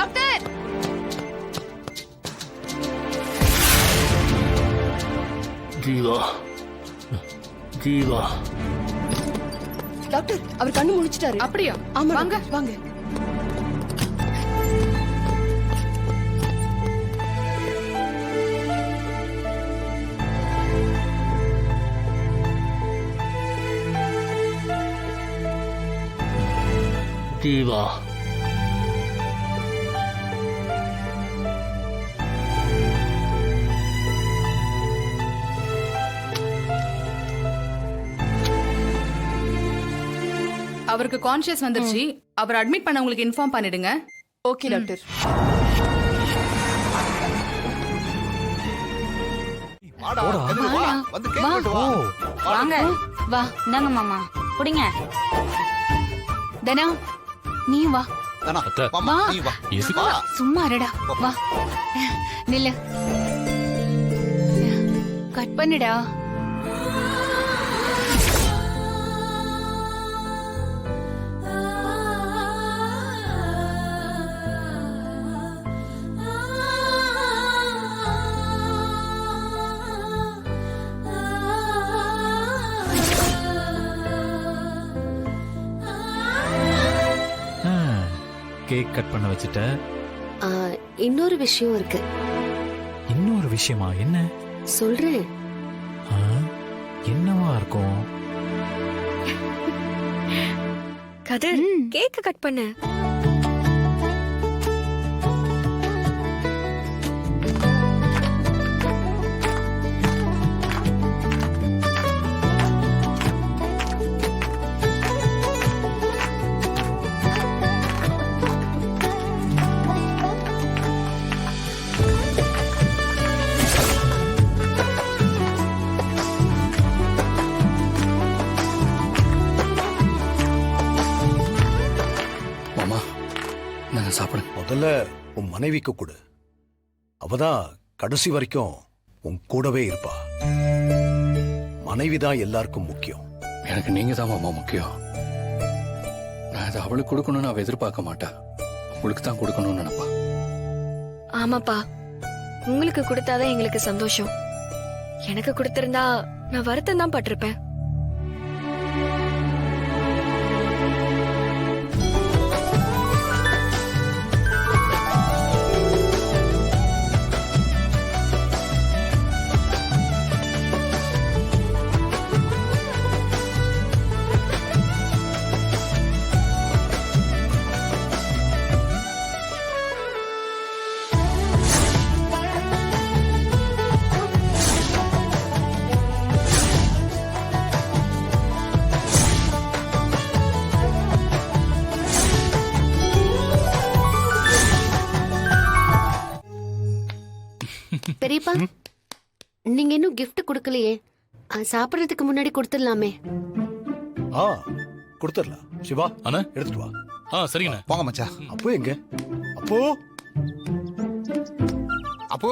Doctor Jeeva Jeeva doctor அவர் கண்ணு முழிச்சிட்டாரு. அப்படியா? ஆமா வாங்க. வாங்க. ஜீவா அவருக்கு கான்ஷியஸ் வந்துருச்சு. அவர் அட்மிட் பண்ண உங்களுக்கு இன்ஃபார்ம் பண்ணிடுங்க. Okay doctor. வாங்க வா, இந்தாங்க மாமா குடிங்க. தனா நீ வா. அத்தை, வா. எதுக்கு? சும்மா இருடா. வா நில்லு. கட் பண்ணுடா. கேக் கட் பண்ண வச்சுட்ட. இன்னொரு விஷயம் இருக்கு. இன்னொரு விஷயமா? என்ன சொல்றேன். ஆ, என்னவா இருக்கும்? கதிர், கேக்க கட் பண்ணு. சாப்பிடு. முதல்ல உன் மனைவிக்கு கொடு. அவதான் கடைசி வரைக்கும் உன் கூடவே இருப்பா. மனைவிதான் எல்லாருக்கும் முக்கியம். எனக்கு நீங்க தான் மாமா முக்கியம். நான் அதை அவளுக்கு கொடுக்கணும்னு அவ எதிர்பார்க்க மாட்டா. உங்களுக்கு தான் கொடுக்கணும்னு நினைப்பா. ஆமாப்பா, உங்களுக்கு கொடுத்தாதான் எங்களுக்கு சந்தோஷம். எனக்கு கொடுத்திருந்தா நான் வருத்தம் தான் பட்டிருப்பேன். பெரியப்பா, நீங்க இன்னும் gift கொடுக்கலையே. சாப்பிடறதுக்கு முன்னாடி கொடுத்துடலாமே. கொடுத்துடலாம். சிவா, அண்ணா எடுத்துட்டு வா. சரிங்கண்ணா. போங்க மச்சான். அப்போ எங்க? அப்போ அப்போ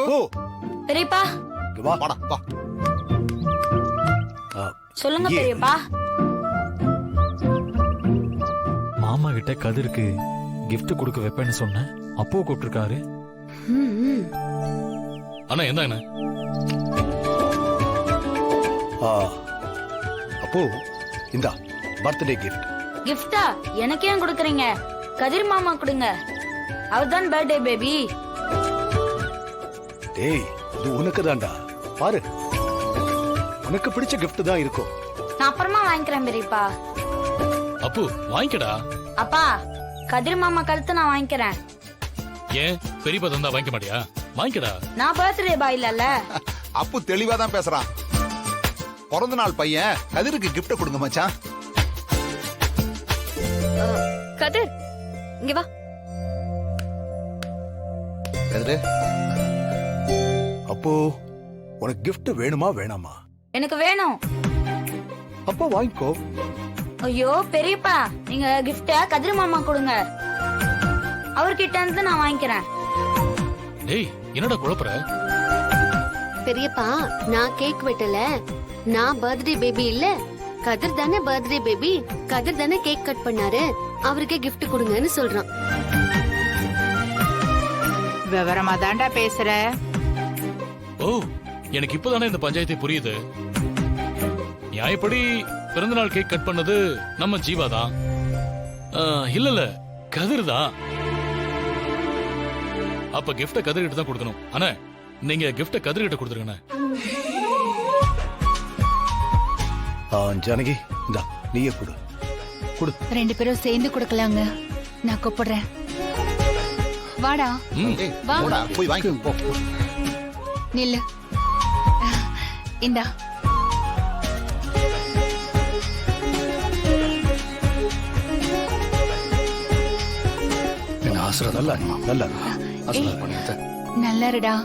பெரியப்பா இங்க வா. வாடா வா. சொல்லுங்க பெரியப்பா. மாமா கிட்ட கதிருக்கு gift கொடுக்க வைப்பேன்னு சொன்ன. அப்போ கூப்பிட்டுருக்காரு. அண்ணா என்னங்கண்ணா? அப்போ இந்தா பர்த்டே கிஃப்ட். கிஃப்டா? எனக்கு ஏன் கொடுக்கறீங்க? கதிர் மாமா கொடுங்க. அவர்தான் பர்த்டே பேபி. டேய், இது உனக்கு தான்டா. பாரு, உனக்கு பிடிச்ச gift தான் இருக்கும். நான் அப்புறமா வாங்கிக்கிறேன் பெரியப்பா. அப்பு வாங்கிக்கடா. அப்பா, கதிர் மாமா கழுத்து நான் வாங்கிக்கிறேன். ஏன் பெரியப்பா தந்தா வாங்கிக்க மாட்டியா? வாங்கிக்கடா. நான் பர்த்டே பாய் இல்லல்ல. அப்பு தெளிவா தான் பேசுறான். பிறந்த நாள் பையன் கதிருக்கு gift கொடுங்க மச்சான். கதிர், இங்க வா. கதிரு, அப்போ உனக்கு gift வேணுமா வேணாமா? எனக்கு வேணும். அப்போ வாங்கிக்கோ. ஐயோ பெரியப்பா, நீங்க கிஃப்ட கதிர் மாமா கொடுங்க. அவர்கிட்ட இருந்து நான் வாங்கிக்கிறேன். டேய், என்னடா குழப்பற? பெரியப்பா, நான் கேக் வெட்டல. நான் பர்த்டே பேபி இல்ல. கதிர் தானே பர்த்டே பேபி. கதிர் தானே கேக் கட் பண்ணாரு. அவருக்கே gift கொடுங்கன்னு சொல்றான். விவரமா தாண்டா பேசுற. ஓ எனக்கு இப்பதானே இந்த பஞ்சாயத்தை புரியுது. நியாயப்படி பிறந்தநாள் கேக் கட் பண்ணது நம்ம ஜீவா தான். இல்ல கதிர் தான். அப்ப கிஃப்ட கதிர்கிட்ட தான் கொடுக்கணும். அண்ணா நீங்க கிஃப்ட கதிர்கிட்ட கொடுத்துருங்க. ஜானகி இந்தா நீயே கொடு கொடு. 2 பேரும் சேர்ந்து கொடுக்கலாங்க. நான் கூப்பிடுறேன். வாடா ஏய், வா. போடா, போய் வாங்கி போ. நில்லு. இந்தா. என்ன ஆசிரதம் நல்லா நல்லா ஆசிரதம் பண்ணிட்ட. நல்லா இருடா.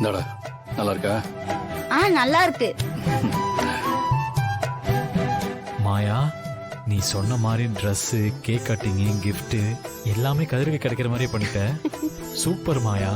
இந்தாடா நல்லா இருக்கா? நல்லா இருக்கு. மாயா நீ சொன்ன மாதிரி Dress, கேக் கட்டிங், gift எல்லாமே கதிருக்கு கிடைக்கிற மாதிரியே பண்ணிட்ட. சூப்பர் மாயா.